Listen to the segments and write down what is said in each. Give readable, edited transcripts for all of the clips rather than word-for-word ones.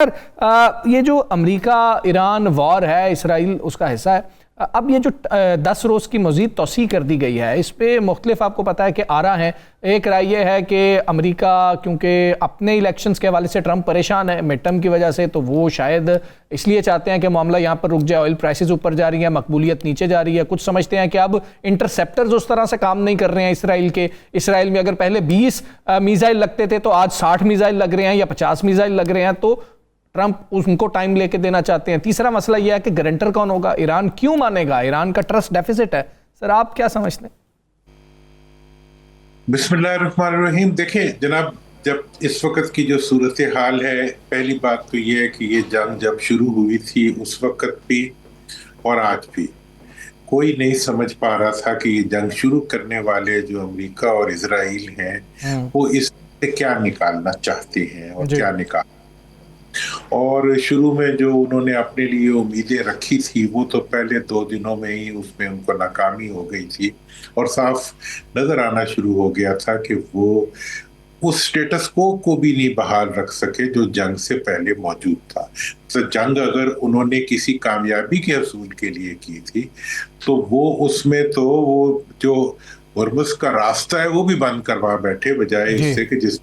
ये जो America Iran war है, इसराइल उसका हिस्सा है। अब ये जो 10 रोज़ की मज़ीद तोसी कर दी गई है, इस पर मुख्तलिफ आपको पता है कि आरा हैं। एक राय ये है कि अमेरिका क्योंकि अपने इलेक्शंस के हवाले से ट्रंप परेशान है मिड टर्म की वजह से, तो वो शायद इसलिए चाहते हैं कि मामला यहाँ पर रुक जाए। ऑयल प्राइसेस ऊपर जा रही है, मकबूलियत नीचे जा रही है। कुछ समझते हैं कि अब इंटरसेप्टर्स उस तरह से काम नहीं कर रहे हैं इसराइल के। इसराइल में अगर पहले 20 मिसाइल लगते थे तो आज 60 मिसाइल लग रहे हैं या 50 मिसाइल लग रहे हैं, तो ट्रंप उनको टाइम लेके देना चाहते हैं। तीसरा मसला यह है कि गारंटर कौन होगा, ईरान क्यों मानेगा, ईरान का ट्रस्ट डेफिसिट है। सर आप क्या समझते हैं? बिस्मिल्लाहिर्रहमानिर्रहीम। देखें जनाब, जब इस वक्त की जो सूरत हाल है, पहली बात तो ये है कि ये जंग जब शुरू हुई थी उस वक्त भी और आज भी कोई नहीं समझ पा रहा था कि ये जंग शुरू करने वाले जो अमेरिका और इजराइल हैं वो इससे क्या निकालना चाहते हैं और क्या निकाल। और शुरू में जो उन्होंने अपने लिए उम्मीदें रखी थी वो तो पहले 2 दिनों में ही उसमें उनको नाकामी हो गई थी और साफ नजर आना शुरू हो गया था कि वो उस स्टेटस को भी नहीं बहाल रख सके जो जंग से पहले मौजूद था। तो जंग अगर उन्होंने किसी कामयाबी के हसूल के लिए की थी तो वो उसमें तो वो जो हुर्मुज़ का रास्ता है वो भी बंद करवा बैठे, बजाय इससे कि जिस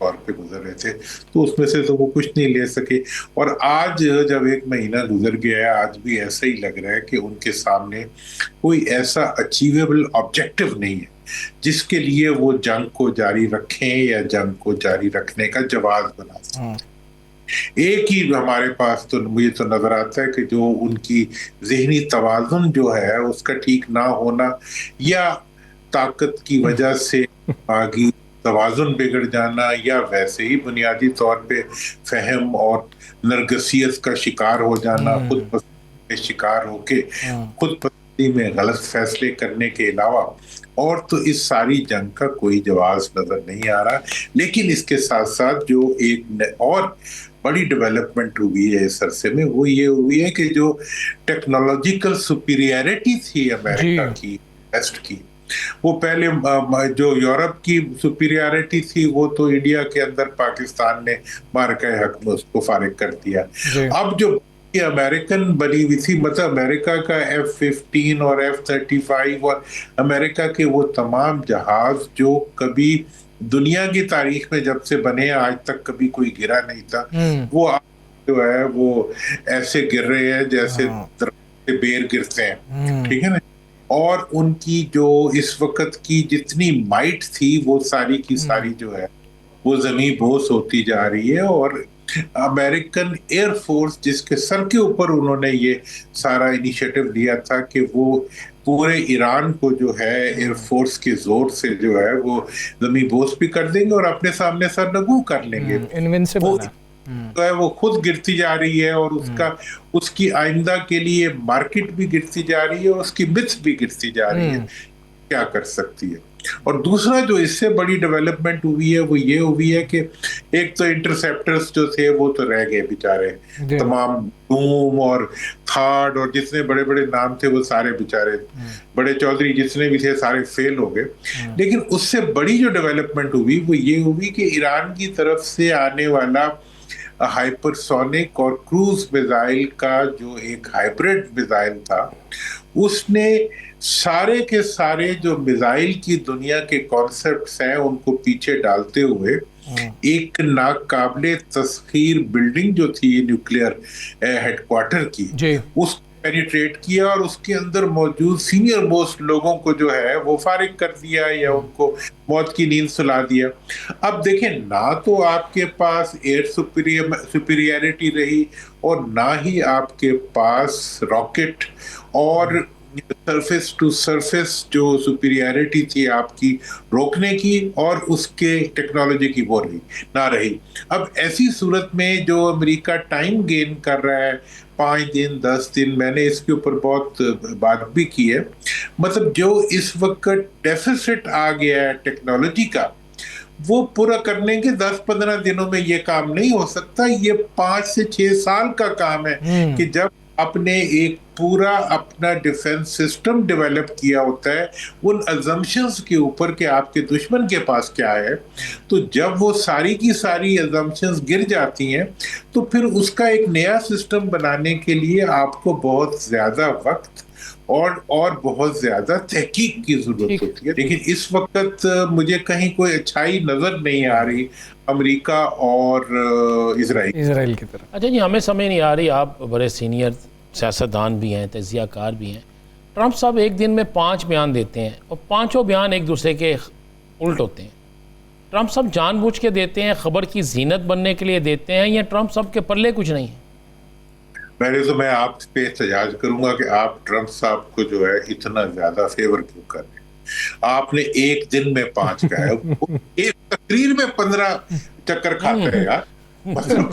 तौर पे गुजर रहे थे तो उसमें से तो वो कुछ नहीं ले सके। और आज जब 1 महीना गुजर गया है, आज भी ऐसा ही लग रहा है कि उनके सामने कोई ऐसा अचीवेबल ऑब्जेक्टिव नहीं है जिसके लिए वो जंग को जारी रखें या जंग को जारी रखने का जवाब बना सकें। एक ही हमारे पास तो मुझे तो नजर आता है कि जो उनकी ज़हनी तवाज़ुन जो है उसका ठीक ना होना या ताकत की वजह से आगे तवाज़ुन बिगड़ जाना या वैसे ही बुनियादी तौर पे फहम और नरगसियत का शिकार हो जाना, खुद पसंद के शिकार होके खुद पसंदी में गलत फैसले करने के अलावा और तो इस सारी जंग का कोई जवाब नजर नहीं आ रहा। लेकिन इसके साथ साथ जो एक और बड़ी डेवलपमेंट हुई है इस अरसे में वो ये हुई है कि जो टेक्नोलॉजिकल सुपीरियरिटी थी अमेरिका की, वेस्ट की, वो पहले जो यूरोप की सुपीरियरिटी थी वो तो इंडिया के अंदर पाकिस्तान ने मार के हक में उसको फारिग कर दिया। अब जो अमेरिकन बनी हुई थी, मतलब अमेरिका का F-15 और F-35 और अमेरिका के वो तमाम जहाज जो कभी दुनिया की तारीख में जब से बने आज तक कभी कोई गिरा नहीं था, वो जो है वो ऐसे गिर रहे हैं जैसे बेर गिरते हैं, ठीक है ना। और उनकी जो इस वक्त की जितनी माइट थी वो सारी की सारी जो है वो ज़मीन बोस होती जा रही है। और अमेरिकन एयरफोर्स जिसके सर के ऊपर उन्होंने ये सारा इनिशिएटिव लिया था कि वो पूरे ईरान को जो है एयरफोर्स के जोर से जो है वो ज़मीन बोस भी कर देंगे और अपने सामने सरनगू कर लेंगे। तो है वो खुद गिरती जा रही है और उसकी आइंदा के लिए मार्केट भी गिरती जा रही है और उसकी मिथ्स भी गिरती जा रही है। क्या कर सकती है। और दूसरा जो इससे बड़ी डेवलपमेंट हुई है वो ये हुई है कि एक तो इंटरसेप्टर्स जो थे वो तो रह गए बेचारे, तमाम डूम और थार्ड और जितने बड़े बड़े नाम थे वो सारे बेचारे बड़े चौधरी जितने भी थे सारे फेल हो गए। लेकिन उससे बड़ी जो डेवलपमेंट हुई वो ये हुई कि ईरान की तरफ से आने वाला हाइपरसोनिक और क्रूज मिसाइल का जो एक हाइब्रिड मिसाइल था उसने सारे के सारे जो मिसाइल की दुनिया के कॉन्सेप्ट्स हैं उनको पीछे डालते हुए एक नाकाबिले तस्खीर बिल्डिंग जो थी न्यूक्लियर हेडक्वार्टर की उस पेनिट्रेट किया और उसके अंदर मौजूद सीनियर मोस्ट लोगों को जो है वो फारिग कर दिया या उनको मौत की नींद सुला दिया। अब देखें, ना तो आपके पास एयर सुपीरियरिटी रही और ना ही आपके पास रॉकेट और सरफेस टू सरफेस जो सुपीरियरिटी थी आपकी रोकने की और उसके टेक्नोलॉजी की वो ना रही। अब ऐसी सूरत में जो अमेरिका टाइम गेन कर रहा है 5 दिन 10 दिन, मैंने इसके ऊपर बहुत बात भी की है, मतलब जो इस वक्त डेफिसिट आ गया है टेक्नोलॉजी का वो पूरा करने के 10-15 दिनों में ये काम नहीं हो सकता। ये 5 से 6 साल का काम है कि जब अपने एक पूरा अपना डिफेंस सिस्टम डेवलप किया होता है उन अजम्पशंस के ऊपर कि आपके दुश्मन के पास क्या है। तो जब वो सारी की सारी अजम्पशंस गिर जाती हैं तो फिर उसका एक नया सिस्टम बनाने के लिए आपको बहुत ज्यादा वक्त और बहुत ज्यादा तहकीक की जरूरत होती है। लेकिन इस वक्त मुझे कहीं कोई अच्छाई नजर नहीं आ रही अमेरिका और इजराइल की तरफ। अच्छा जी, हमें समझ नहीं आ रही, आप बड़े सीनियर सियासतदान भी हैं, तजियाकार भी हैं। ट्रंप साहब एक दिन में 5 बयान देते हैं और पांचों बयान एक दूसरे के उल्ट होते हैं। ट्रंप साहब जानबूझ के देते हैं, खबर की जीनत बनने के लिए देते हैं, या ट्रंप साहब के पल्ले कुछ नहीं है? पहले तो मैं आप पे एहतजाज करूंगा कि आप ट्रंप साहब को जो है इतना ज्यादा फेवर क्यों कर रहे हैं। आपने एक दिन में 5 कहा है, एक तकरीर में 15 चक्कर खाते हैं यार। मतलब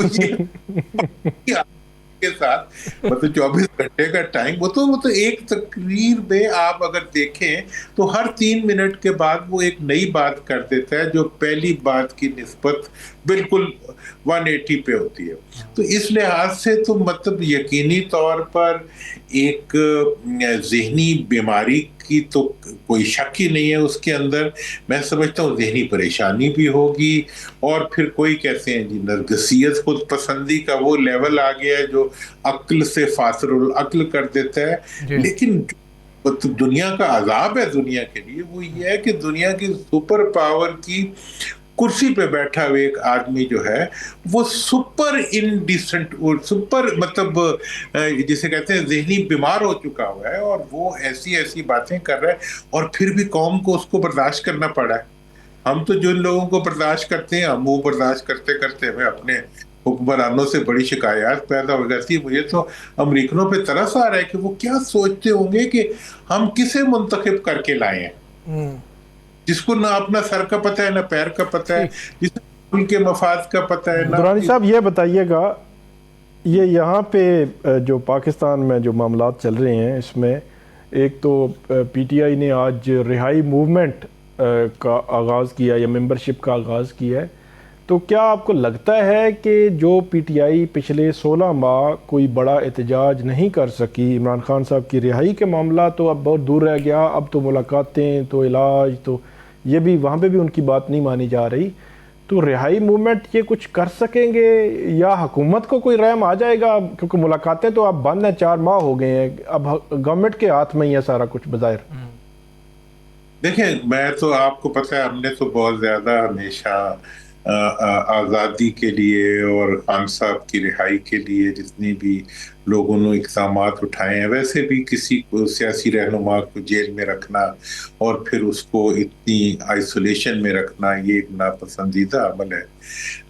के साथ मतलब 24 घंटे का टाइम, वो तो एक तकरीर में आप अगर देखें तो हर 3 मिनट के बाद वो एक नई बात कर देता है जो पहली बात की निस्बत बिल्कुल 180 पे होती है। तो इस लिहाज से तो मतलब यकीनी तौर पर एक ज़हनी बीमारी की तो कोई शक ही नहीं है उसके अंदर। मैं समझता हूँ ज़हनी परेशानी भी होगी, और फिर कोई कहते हैं जी नरगसियत, खुद पसंदी का वो लेवल आ गया है जो अक्ल से फासरुल अक्ल कर देता है। लेकिन तो दुनिया का अजाब है दुनिया के लिए वो ये है कि दुनिया की सुपर पावर की कुर्सी पे बैठा हुआ एक आदमी जो है वो सुपर इनडिसेंट और सुपर मतलब जिसे कहते हैं ज़हनी बीमार हो चुका हुआ है, और वो ऐसी ऐसी बातें कर रहा है और फिर भी कौम को उसको बर्दाश्त करना पड़ा है। हम तो जिन लोगों को बर्दाश्त करते हैं हम वो बर्दाश्त करते करते हमें अपने हुक्मरानों से बड़ी शिकायत पैदा हो जाती है। मुझे तो अमरीकनों पे तरस आ रहा है कि वो क्या सोचते होंगे कि हम किसे मुंतखब करके लाए हैं जिसको ना अपना सर का पता है ना पैर का पता है, जिसको उनके मफाद का पता है ना। दुरानी साहब ये बताइएगा, ये यहाँ पे जो पाकिस्तान में जो मामलात चल रहे हैं इसमें एक तो पीटीआई ने आज रिहाई मूवमेंट का आगाज़ किया या मेंबरशिप का आगाज़ किया है, तो क्या आपको लगता है कि जो पीटीआई पिछले 16 माह कोई बड़ा एहतजाज नहीं कर सकी, इमरान खान साहब की रिहाई के मामला तो अब बहुत दूर रह गया, अब तो मुलाकातें तो इलाज तो ये भी वहाँ पे भी उनकी बात नहीं मानी जा रही, तो रिहाई मूवमेंट ये कुछ कर सकेंगे या हुकूमत को कोई रहम आ जाएगा? क्योंकि मुलाकातें तो अब बंद हैं, 4 माह हो गए हैं, अब गवर्नमेंट के हाथ में ही है सारा कुछ बज़ाहिर। देखिए मैं तो आपको पता है हमने तो बहुत ज्यादा हमेशा आज़ादी के लिए और खान साहब की रिहाई के लिए जितनी भी लोगों ने इक़दाम उठाए हैं, वैसे भी किसी को सियासी रहनुमा को जेल में रखना और फिर उसको इतनी आइसोलेशन में रखना ये एक नापसंदीदा अमल है।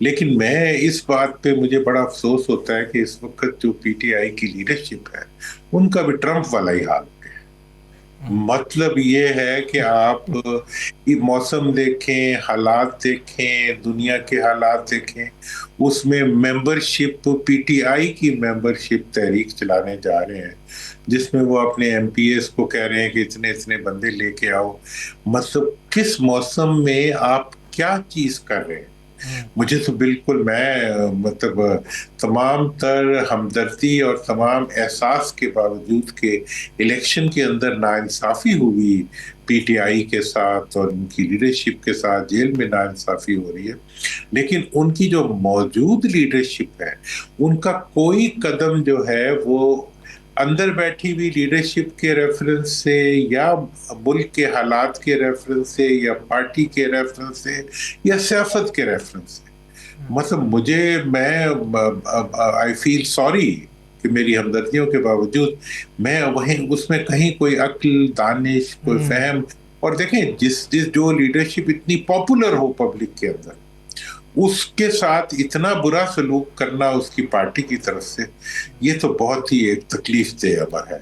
लेकिन मैं इस बात पे मुझे बड़ा अफसोस होता है कि इस वक्त जो पीटीआई की लीडरशिप है उनका भी ट्रंप वाला ही हाल है। मतलब ये है कि आप मौसम देखें, हालात देखें, दुनिया के हालात देखें, उसमें मेंबरशिप पीटीआई की मेंबरशिप तहरीक चलाने जा रहे हैं जिसमें वो अपने एमपीएस को कह रहे हैं कि इतने इतने बंदे लेके आओ। मतलब किस मौसम में आप क्या चीज कर रहे हैं? मुझे तो बिल्कुल मैं मतलब तमाम तर हमदर्दी और तमाम एहसास के बावजूद के इलेक्शन के अंदर नाइंसाफी हुई पीटीआई के साथ और उनकी लीडरशिप के साथ, जेल में नाइंसाफी हो रही है, लेकिन उनकी जो मौजूद लीडरशिप है उनका कोई कदम जो है वो अंदर बैठी हुई लीडरशिप के रेफरेंस से या मुल्क के हालात के रेफरेंस से या पार्टी के रेफरेंस से या सियासत के रेफरेंस से, मतलब मैं आई फील सॉरी कि मेरी हमदर्दियों के बावजूद मैं वहीं उसमें कहीं कोई अक्ल, दानिश, कोई फहम, और देखें जिस जो लीडरशिप इतनी पॉपुलर हो पब्लिक के अंदर उसके साथ इतना बुरा सलूक करना उसकी पार्टी की तरफ से, ये तो बहुत ही एक तकलीफ देह अमर है।